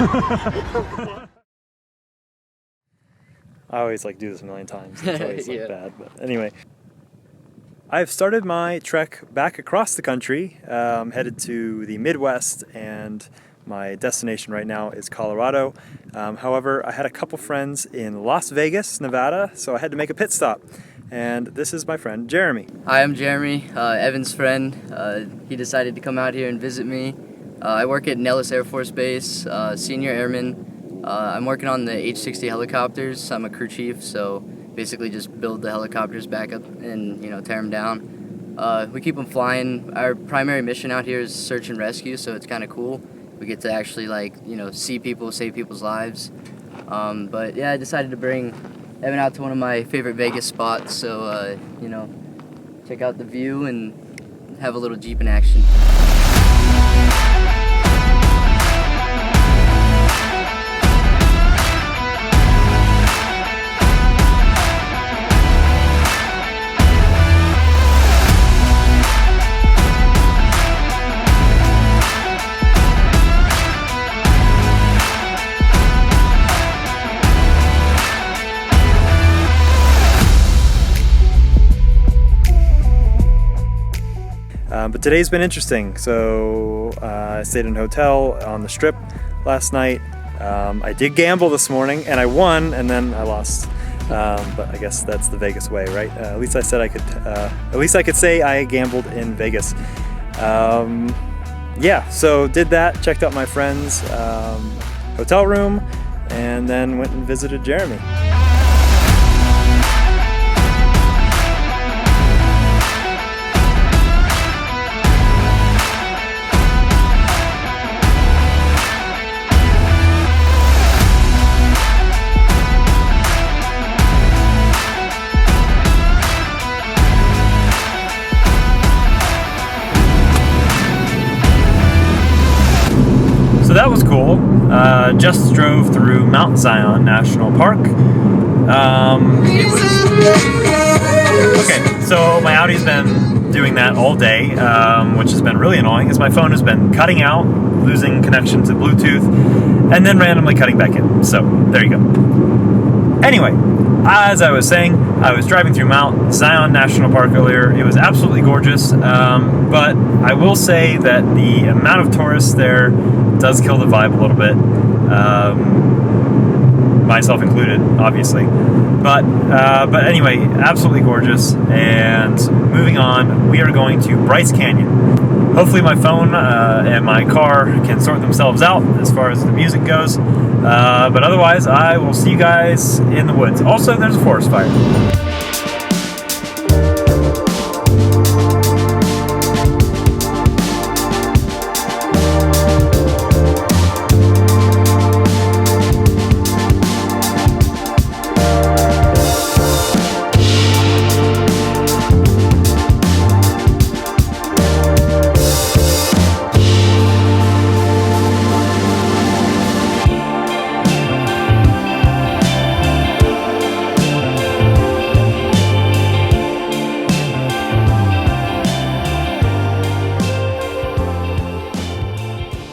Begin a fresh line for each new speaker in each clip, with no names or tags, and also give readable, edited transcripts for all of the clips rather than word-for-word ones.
I always like do this a million times. It's always like bad, but anyway. I've started my trek back across the country, headed to the Midwest, and my destination right now is Colorado. However, I had a couple friends in Las Vegas, Nevada, so I had to make a pit stop. And this is my friend Jeremy.
Hi, I'm Jeremy, Evan's friend. He decided to come out here and visit me. I work at Nellis Air Force Base, senior airman. I'm working on the H-60 helicopters. I'm a crew chief, so basically just build the helicopters back up and tear them down. We keep them flying. Our primary mission out here is search and rescue, so it's kind of cool. We get to actually see people, save people's lives. But yeah, I decided to bring Evan out to one of my favorite Vegas spots, so check out the view and have a little Jeep in action.
But today's been interesting. So I stayed in a hotel on the Strip last night. I did gamble this morning and I won, and then I lost. But I guess that's the Vegas way, right? At least I said I could. At least I could say I gambled in Vegas. Yeah. So did that. Checked out my friend's hotel room, and then went and visited Jeremy. So that was cool. Just drove through Mount Zion National Park. Okay, so my Audi's been doing that all day, which has been really annoying, as my phone has been cutting out, losing connection to Bluetooth, and then randomly cutting back in. So there you go. Anyway, as I was saying, I was driving through Mount Zion National Park earlier. It was absolutely gorgeous, but I will say that the amount of tourists there does kill the vibe a little bit, myself included, obviously. But anyway, absolutely gorgeous. And moving on, we are going to Bryce Canyon. Hopefully my phone and my car can sort themselves out as far as the music goes. But otherwise, I will see you guys in the woods. Also, there's a forest fire.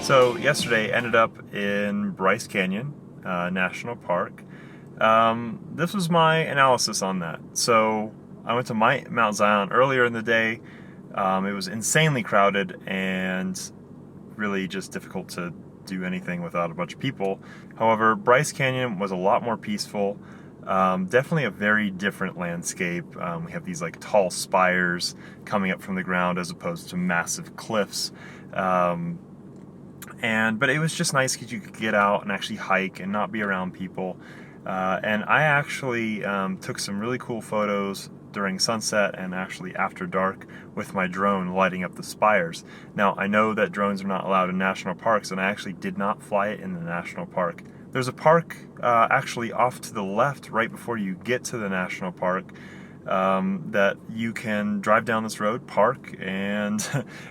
So yesterday ended up in Bryce Canyon National Park. This was my analysis on that. So I went to Mount Zion earlier in the day. It was insanely crowded and really just difficult to do anything without a bunch of people. However, Bryce Canyon was a lot more peaceful. Definitely a very different landscape. We have these like tall spires coming up from the ground as opposed to massive cliffs. But it was just nice because you could get out and actually hike and not be around people. And I actually took some really cool photos during sunset and actually after dark with my drone lighting up the spires. Now, I know that drones are not allowed in national parks, and I actually did not fly it in the national park. There's a park actually off to the left right before you get to the national park that you can drive down this road, park, and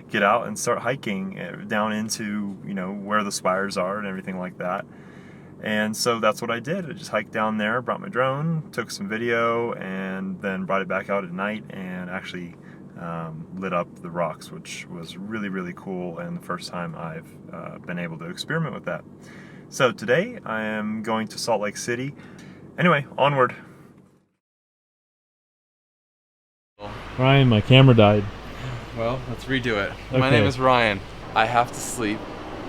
get out and start hiking down into, where the spires are and everything like that. And so that's what I did. I just hiked down there, brought my drone, took some video, and then brought it back out at night and actually lit up the rocks, which was really, really cool, and the first time I've been able to experiment with that. So today I am going to Salt Lake City. Anyway, onward.
Ryan, my camera died.
Well, let's redo it.
Okay.
My name is Ryan. I have to sleep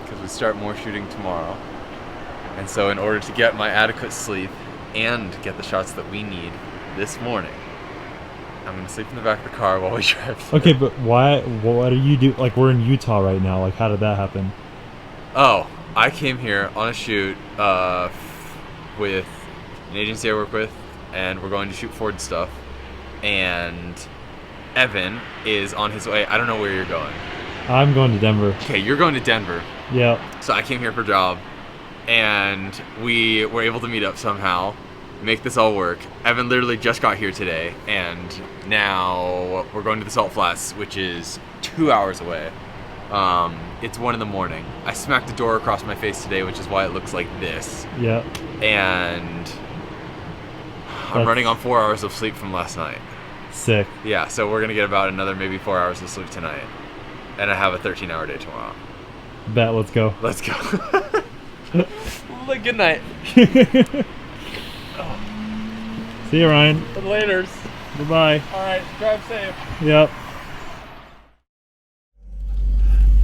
because we start more shooting tomorrow. And so in order to get my adequate sleep and get the shots that we need this morning, I'm going to sleep in the back of the car while we drive through.
Okay, but why? What do you do? Like, we're in Utah right now. Like, how did that happen?
Oh, I came here on a shoot with an agency I work with, and we're going to shoot Ford stuff. And Evan is on his way. I don't know where you're going.
I'm going to Denver.
Okay, you're going to Denver.
Yeah.
So I came here for a job, and we were able to meet up somehow, make this all work. Evan literally just got here today, and now we're going to the Salt Flats, which is 2 hours away. It's 1 a.m. I smacked the door across my face today, which is why it looks like this.
Yeah.
And I'm running on 4 hours of sleep from last night.
Sick.
Yeah, so we're gonna get about another maybe 4 hours of sleep tonight, and I have a 13-hour day tomorrow.
Bet. Let's go.
Let's go. Good night.
See you, Ryan.
Laters.
Goodbye.
All right, drive safe.
Yep.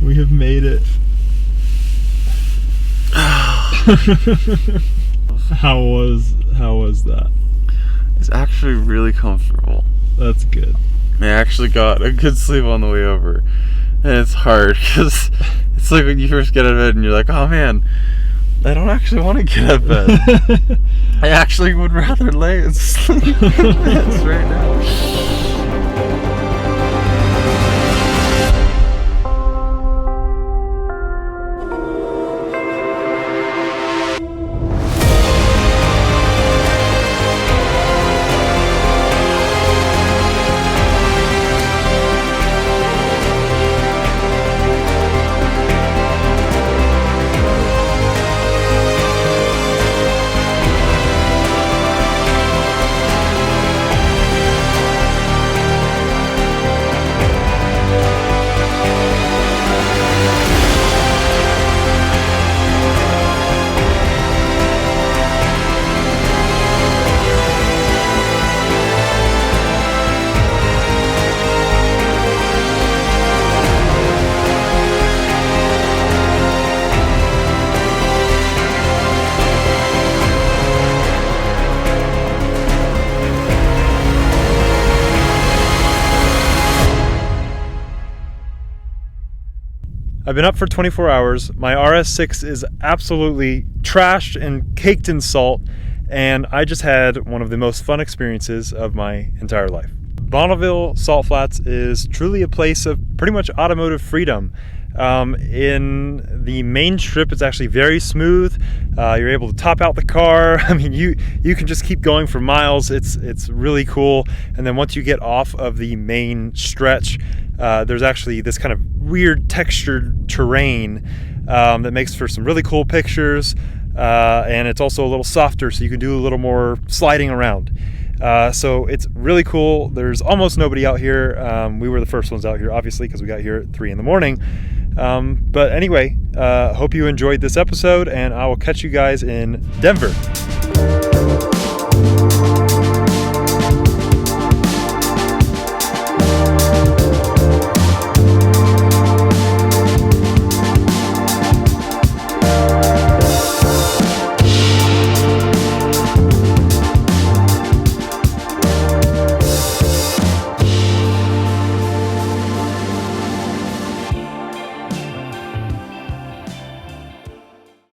We have made it. How was that?
It's actually really comfortable.
That's good.
I actually got a good sleep on the way over, and it's hard because it's like when you first get out of bed and you're like, oh man, I don't actually want to get out of bed. I actually would rather lay and sleep in this right now.
I've been up for 24 hours. My RS6 is absolutely trashed and caked in salt, and I just had one of the most fun experiences of my entire life. Bonneville Salt Flats is truly a place of pretty much automotive freedom. In the main strip, it's actually very smooth. You're able to top out the car. I mean, you can just keep going for miles. It's really cool. And then once you get off of the main stretch, there's actually this kind of weird textured terrain that makes for some really cool pictures. And it's also a little softer, so you can do a little more sliding around. So it's really cool. There's almost nobody out here. We were the first ones out here, obviously, because we got here at 3 in the morning. But anyway, hope you enjoyed this episode, and I will catch you guys in Denver.